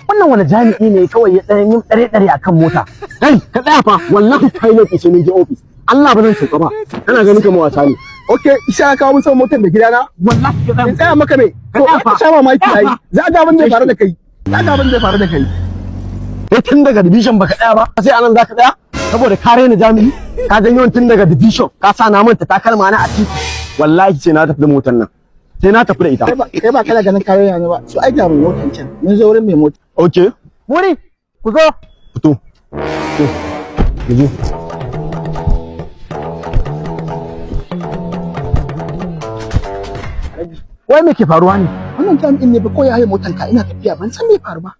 wannan wani jami'i ne kawai ya ɗan yin ɗare-ɗare akan mota. Kai ka tsaya fa wallahi kai ne sai mun je office. Allah ba zan sauka ba. Kana ganin kamar wasa ne. Okay, isa ka kawo mun motar da gidana. Wallahi ka In tsaya maka ne. To ka sha mamaki yayi. Za ga abin da ya faru da kai. Za ga abin da ya faru da kai. Kai tun daga division baka tsaya ba sai anan zaka tsaya saboda ka raina jami'i ka janyo tun daga division ka sa na manta takalma na a titi wallahi sai na tafi da motar nan sai na tafi da ita Kai ba kana ganin kare ne ba. So ai ga mai motar can. Mun zo wurin mai mota. okay muri ku zo fito ku zo wai me ke faruwa ne Wannan jami'in ne ba ko ya haye motar ka ina tafiya ban san me ya faru ba.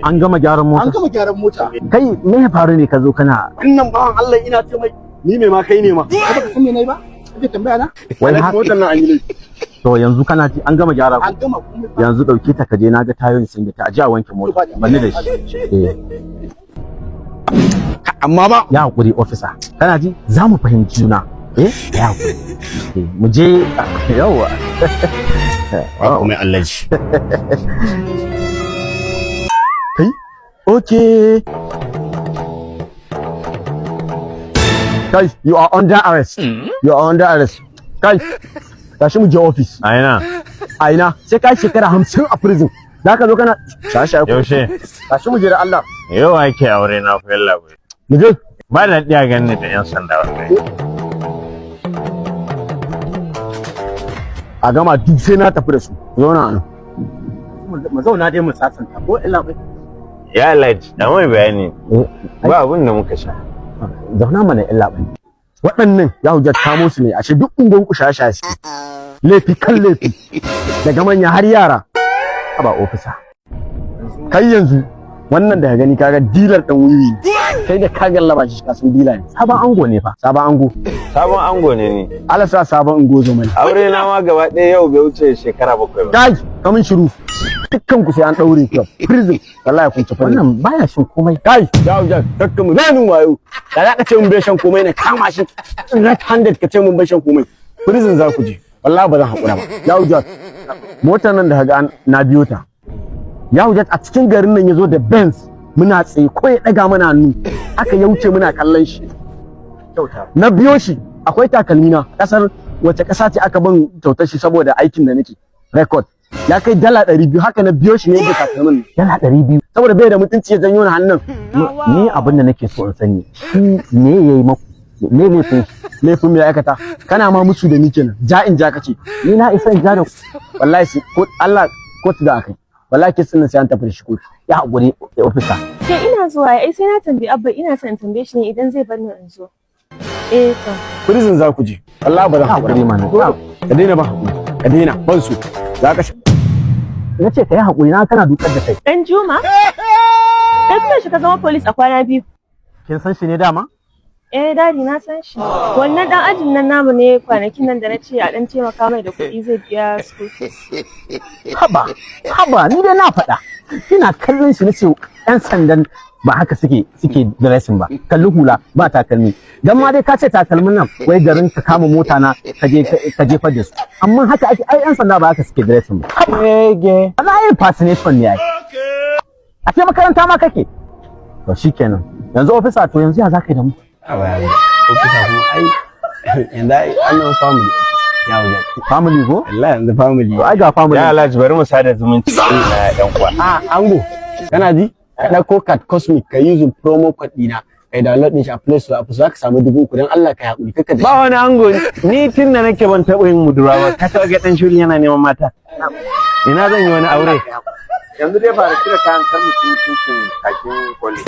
an gama gyaran mota An gama gyaran mota. kai me ya faru ne ka zo kana Wannan bawan Allah ina ce mai ni me ma kai ne ma. Ka baka san me nayi ba? Kake tambaya na? wai Alhaji motar nan an yi laifi. to yanzu kana ji an gama gyara An gama kuma ba. yanzu dauke ta kaje naga tayoyin sun da ta aje a wanke mota banni da shi Amma ba ya hakuri officer kana ji za mu fahimci juna ya hakuri mu je yawa mai Allah ji. kai okay guys you are under arrest guys tashi mu je office aina sai kai shekara 50 a prison zaka zo kana shashi Yaushe? tashi mu je da Allah Yau ake aure na fa yalla bai. mu je Ba da diya ganni da yan sanda wallahi. a gama duk sai na tafi da su zauna nan mu zauna dai mu sasanta ko illa bai Ya Alhaji, da mai bayani. Ba abin da muka sha. zauna mana illa bai waɗannan ya hujjar kamo su ne ashe duk ungon ku shasha suke laifi kan laifi daga manya har yara ba ofisa kai yanzu wannan da ka gani kaga dealer ɗan wiwi kai da ka gallaba shi kasan dealer ne sabon ango ne fa sabon ango Sabon ango ne ni. Allah sa sabon ungo zo mai Aure na ma gaba ɗaya yau bai wuce shekara 7 ba. kai kamin shiru dukkan ku sai an daure ku prison wallahi kun ci wannan baya shin komai kai ya hujjar dakkan mu zanin wayo da za ka ce mun bai shan komai ne kama shi red handed ka ce mun bai shan komai prison za ku je wallahi ba zan hakura ba ya hujjar motar nan da kaga na biyo ta ya hujjar a cikin garin nan yazo da Benz muna tsaye ko ya daga mana hannu aka ya wuce muna kallon shi na biyo shi akwai takalmi na kasar wace kasa ce aka ban kyautar shi saboda aikin da nake record ya kai $200 haka na biyo shi ne da takalmin $200 saboda bai da mutunci ya janyo na hannun ni abin da nake so in sani shi me yayi maku me laifin me aikata kana ma musu da ni kenan ja in ja kace ni na isa in ja da wallahi sai ko Allah kotu da akai wallahi kisan nan sai an tafi da shi kotu ya hakuri officer Ke ina zuwa ai sai na tambayi Abba ina son in tambaye shi ne idan zai bar ni in zo. To. prison za ku je wallahi ba zan hakuri ma ka daina ba hakuri ka daina ban su za ka nace kai hakuri na kana dukar da kai Dan Juma? Kai kuma shi ka zama police a kwana biyu. kin san shi ne dama Dadi na san shi. Wannan dan ajin nan namu ne kwanakin nan da na ce a dan taimaka mai da kuɗi zai biya school fees. haba ni dai na faɗa ina kallon shi nace yan sandan ba haka suke dressing ba kalli hula ba takalmi dan ma dai ka ce takalmin nan wai garin ka kama mota na ka jefar da su amma haka ake ai yan sanda ba haka suke dressing ba ege ana yin fascination ne ai a ce makaranta ma kake to shikenan yanzu officer to yanzu ya zaka yi da mu Officer kuma ai yanzu ai annan family. Ya wuce. family go Allah yanzu family. to ai ga family Ya Alhaji bari mu sada zumunci na yan uwa. Ango. Kana ji? Ka dauko Cat Cosmic ka use promo code dina. Kai download din shi a Play Store a za ka samu 3,000 dan Allah ka hakuri kaka da. Ba wani ango ni tun da nake ban taɓa yin mudura ba. Ka taɓa ga dan shirin yana neman mata. Ina zan yi wani aure. Yanzu dai fara kira kayan kan mutuncin kakin kwalli.